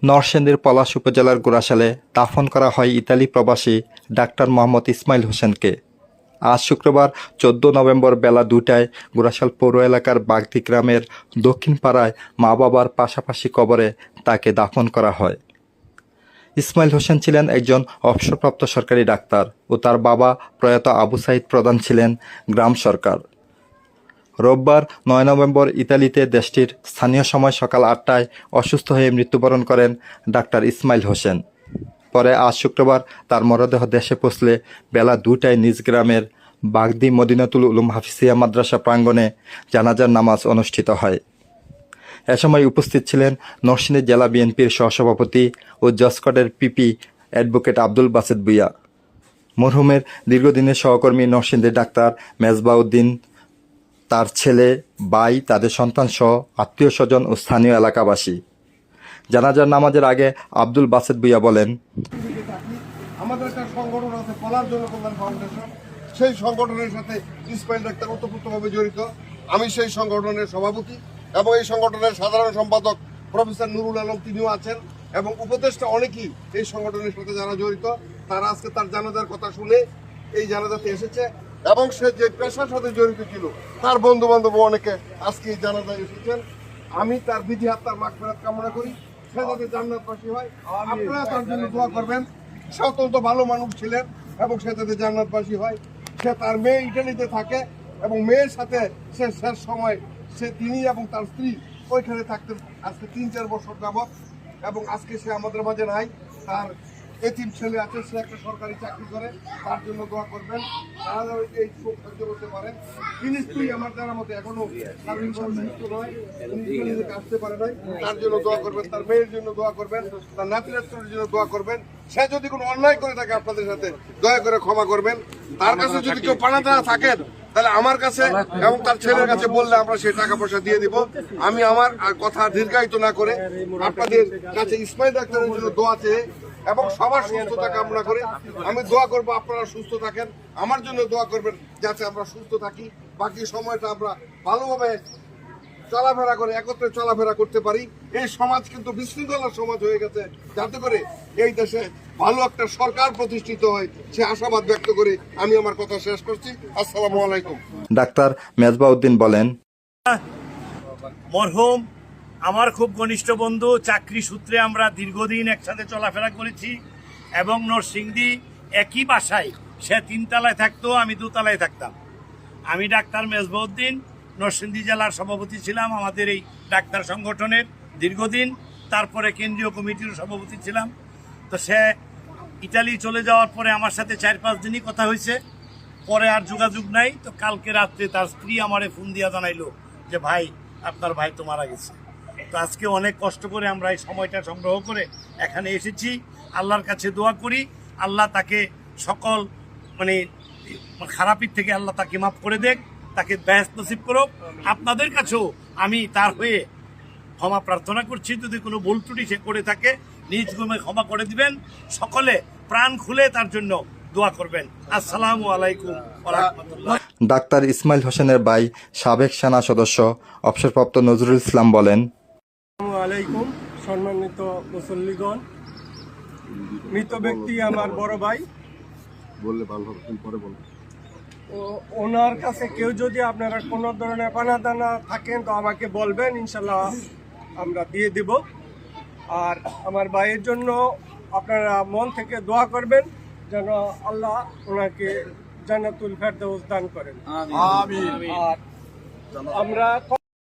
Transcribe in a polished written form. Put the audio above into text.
নরসিংদীর পলাশ উপজেলার গোড়াশালে দাফন করা হয় ইতালি প্রবাসী ডাক্তার মোহাম্মদ ইসমাইল হোসেনকে। আজ শুক্রবার 14 নভেম্বর বেলা 2টায় গোড়াশাল পৌর এলাকার বাগদি গ্রামের দক্ষিণ পাড়ায় মা বাবার পাশাপাশি কবরে তাকে দাফন করা হয়। ইসমাইল হোসেন ছিলেন একজন অবসরপ্রাপ্ত সরকারি ডাক্তার ও তার বাবা প্রয়াত আবু সাইদ প্রধান ছিলেন গ্রাম সরকার। রোববার 9 নভেম্বর ইতালিতে দেশটির স্থানীয় সময় সকাল 8টায় অসুস্থ হয়ে মৃত্যুবরণ করেন ডাক্তার ইসমাইল হোসেন। পরে আজ শুক্রবার তার মরদেহ দেশে পৌঁছলে বেলা 2টায় নিজ গ্রামের বাগদি মদিনাতুল উলুম হাফিজিয়া মাদ্রাসা প্রাঙ্গণে জানাজার নামাজ অনুষ্ঠিত হয়। এ সময় উপস্থিত ছিলেন নরসিংদী জেলা বিএনপির সহসভাপতি ও জসকটের পিপি অ্যাডভোকেট আব্দুল বাসেত ভূঁইয়া। মরহুমের দীর্ঘদিনের সহকর্মী নরসিংদীর ডাক্তার মেজবাউদ্দিন, তার ছেলে, ভাই, তাদের সন্তান সহ আত্মীয় স্বজন ও স্থানীয় এলাকাবাসী। জানাজার নামাজের আগে আব্দুল বাসেত ভূঁইয়া বলেন, আমাদের একটা সংগঠন আছে পলাশ জনকল্যাণ ফাউন্ডেশন, সেই সংগঠনের সাথে ইসমাইল ডাক্তার ওতপ্রোতভাবে জড়িত। আমি সেই সংগঠনের সভাপতি এবং এই সংগঠনের সাধারণ সম্পাদক প্রফেসর নুরুল আলম তিনিও আছেন এবং উপদেষ্টা অনেকেই এই সংগঠনের সাথে যারা জড়িত তারা আজকে তার জানাজার কথা শুনে এই জানাজাতে এসেছে এবং সে যে পেশার সাথে জড়িত ছিল তার বন্ধু বান্ধব অনেকে আজকে এই জানাজায় এসেছেন। আমি তার বিধি আত্মার মাগফিরাত কামনা করি, সে যাতে জান্নাতবাসী হয়। আপনারা তার জন্য দোয়া করবেন। সে অত্যন্ত ভালো মানুষ ছিলেন এবং সে যাতে জান্নাতবাসী হয়। সে তার মেয়ে ইটালিতে থাকে এবং মেয়ের সাথে সে শেষ সময় তিনি এবং তার স্ত্রী ওইখানে থাকতেন আজকে 3-4 বছর যাবৎ এবং আজকে সে আমাদের মাঝে নাই। তার এতিম ছেলে আছে, সে একটা সরকারি চাকরি করে, তার জন্য দোয়া করবেন। তাহলে এই শোক সহ্য করতে পারেন। তিনি স্ত্রী আমার জানার মতো এখনো শারীরিকভাবে সুস্থ নয়, তিনি ইটালি থেকে আসতে পারে নাই, তার জন্য দোয়া করবেন। তার মেয়ের জন্য দোয়া করবেন, তার নাতি-নাতনির জন্য দোয়া করবেন। সে যদি কোনো অন্যায় করে থাকে আপনাদের সাথে দয়া করে ক্ষমা করবেন। তার কাছে যদি কেউ পানা টানা থাকেন তাহলে আমার কাছে এবং তার ছেলের কাছে বললে আমরা সেই টাকা পয়সা দিয়ে দিব। আমি আমার কথা দীর্ঘায়িত না করে আপনাদের কাছে ইসমাইল ডাক্তারের জন্য দোয়া চেয়ে এবং সবার সুস্থতা কামনা করে আমি দোয়া করব আপনারা সুস্থ থাকেন, আমার জন্য দোয়া করবেন যাতে আমরা সুস্থ থাকি, বাকি সময়টা আমরা ভালোভাবে চলাফেরা করে একত্রে চলাফেরা করতে পারি। এই সমাজ কিন্তু বিশৃঙ্খলার সমাজ হয়ে গেছে, যাতে করে এই দেশে ভালো একটা সরকার প্রতিষ্ঠিত হয় সে আশাবাদ ব্যক্ত করে আমি আমার কথা শেষ করছি। আসসালামু আলাইকুম। ডাক্তার মেজবাউদ্দিন বলেন, মরহুম আমার খুব ঘনিষ্ঠ বন্ধু, চাকরি সূত্রে আমরা দীর্ঘদিন একসাথে চলাফেরা করেছি এবং নরসিংদী একই বাসায়, সে 3 তলায় থাকতো, আমি 2 তলায় থাকতাম। আমি ডাক্তার মেজবাউদ্দিন নরসিংদী জেলার সভাপতি ছিলাম আমাদের এই ডাক্তার সংগঠনের দীর্ঘদিন, তারপরে কেন্দ্রীয় কমিটির সভাপতি ছিলাম। তো সে ইটালি চলে যাওয়ার পরে আমার সাথে 4-5 দিনই কথা হয়েছে, পরে আর যোগাযোগ নাই। তো কালকে রাত্রে তার স্ত্রী আমারে ফোন দিয়া জানাইলো যে ভাই, আপনার ভাই তো মারা গেছে। তো আজকে অনেক কষ্ট করে আমরা এই সময়টা সংগ্রহ করে এখানে এসেছি। আল্লাহর কাছে দোয়া করি আল্লাহ তাকে সকল খারাপির থেকে আল্লাহ তাকে মাফ করে দেখ, তাকে বেহেশত নসিব করুক। আপনাদের কাছেও আমি তার হয়ে ক্ষমা প্রার্থনা করছি, যদি কোনো ভুল ত্রুটি সে করে থাকে নিজ গুণে ক্ষমা করে দিবেন। সকলে প্রাণ খুলে তার জন্য দোয়া করবেন। আসসালামু আলাইকুম ওয়া রাহমাতুল্লাহ। ডাক্তার ইসমাইল হোসেনের ভাই সাবেক সেনা সদস্য অবসরপ্রাপ্ত নজরুল ইসলাম বলেন, আসসালামু আলাইকুম সম্মানিত মুসল্লিগণ, মৃত ব্যক্তি আমার বড় ভাই। বললে ভালো হবে, তুমি পরে বলবে। ওনার কাছে কেউ যদি আপনারা কোনো ধরনের পানা দানা থাকেন তো আমাকে বলবেন, ইনশাল্লাহ আমরা দিয়ে দিব। আর আমার ভাইয়ের জন্য আপনারা মন থেকে দোয়া করবেন যেন আল্লাহ ওনাকে জান্নাতুল ফেরদৌস দান করেন। আমিন। আর আমরা